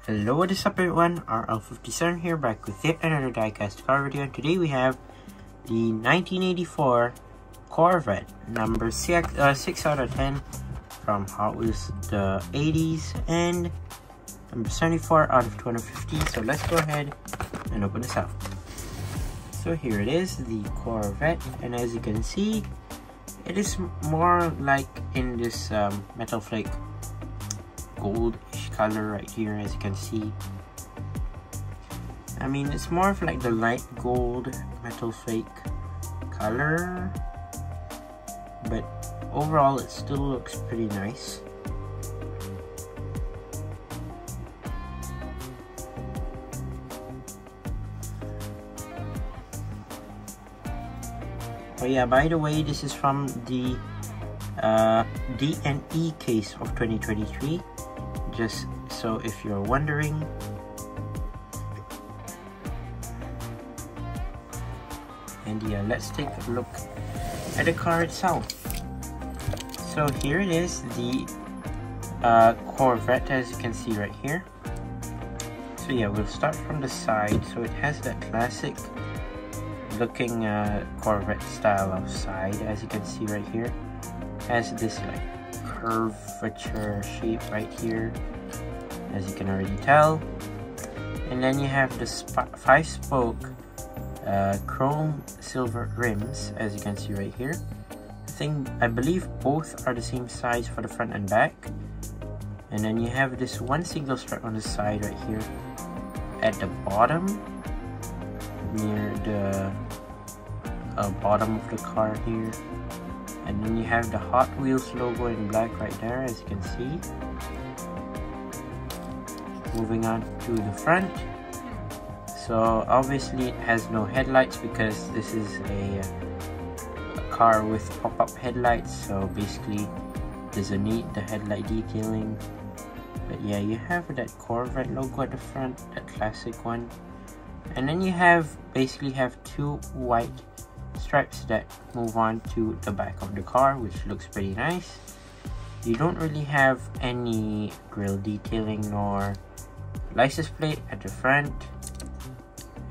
Hello, what is up everyone, RL57 here, back with yet another diecast car video, and today we have the 1984 Corvette number 6 out of 10 from Hot Wheels, the 80s, and number 74 out of 250. So let's go ahead and open this up. So here it is, the Corvette, and as you can see, it is more like in this metal flake goldish color right here, as you can see. I mean, it's more of like the light gold metal flake color, but overall it still looks pretty nice. Oh yeah, by the way, this is from the D&E case of 2023, just so if you're wondering. And yeah, let's take a look at the car itself. So here it is, the Corvette, as you can see right here. So yeah, we'll start from the side. So it has that classic looking Corvette style of side, as you can see right here. Has this like curvature shape right here, as you can already tell. And then you have the 5-spoke chrome silver rims, as you can see right here. I believe both are the same size for the front and back. And then you have this one single stripe on the side right here at the bottom, near the bottom of the car here. And then you have the Hot Wheels logo in black right there, as you can see. Moving on to the front. So obviously it has no headlights because this is a car with pop-up headlights, so basically doesn't need the headlight detailing. But yeah, you have that Corvette logo at the front, that classic one. And then you basically have two white stripes that move on to the back of the car, which looks pretty nice. You don't really have any grille detailing nor license plate at the front.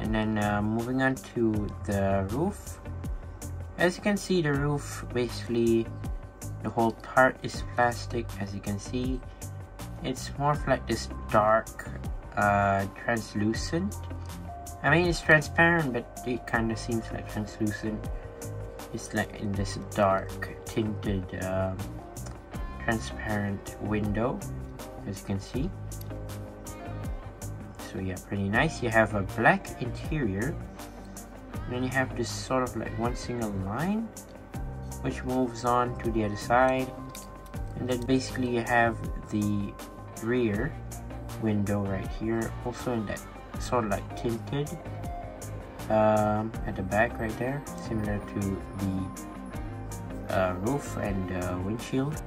And then moving on to the roof. As you can see, the roof, basically the whole part is plastic. As you can see, it's more of like this dark translucent. I mean, it's transparent, but it kind of seems like translucent. It's like in this dark tinted transparent window, as you can see. So yeah, pretty nice. You have a black interior, and then you have this sort of like one single line which moves on to the other side, and then basically you have the rear window right here, also in that sort of like tinted at the back right there, similar to the roof and windshield.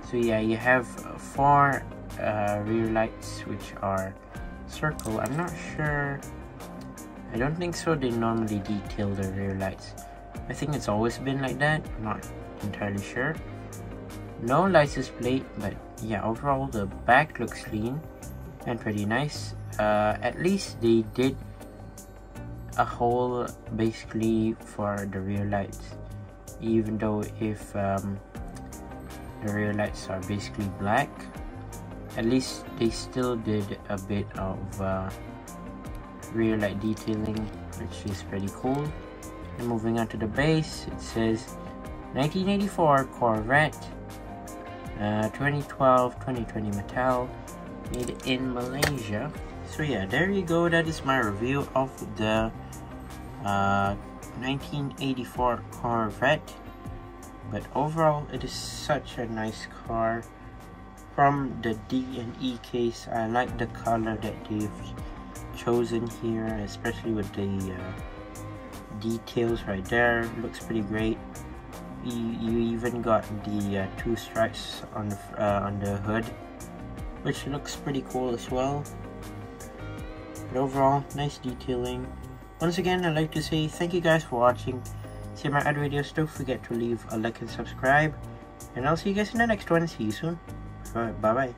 So yeah, you have 4 rear lights which are circle. I'm not sure, I don't think so they normally detail the rear lights. I think it's always been like that, I'm not entirely sure. No license plate, but yeah, overall the back looks clean and pretty nice. At least they did a hole basically for the rear lights, even though if the rear lights are basically black, at least they still did a bit of rear light detailing, which is pretty cool. And moving on to the base, it says 1984 Corvette, 2012-2020 Mattel, made in Malaysia. So yeah, there you go, that is my review of the 1984 Corvette. But overall, it is such a nice car. From the D&E case, I like the color that they've chosen here, especially with the details right there. Looks pretty great. You even got the 2 stripes on the hood, which looks pretty cool as well. But overall, nice detailing. Once again, I'd like to say thank you guys for watching. See my other videos, don't forget to leave a like and subscribe. And I'll see you guys in the next one. See you soon. Alright, bye bye.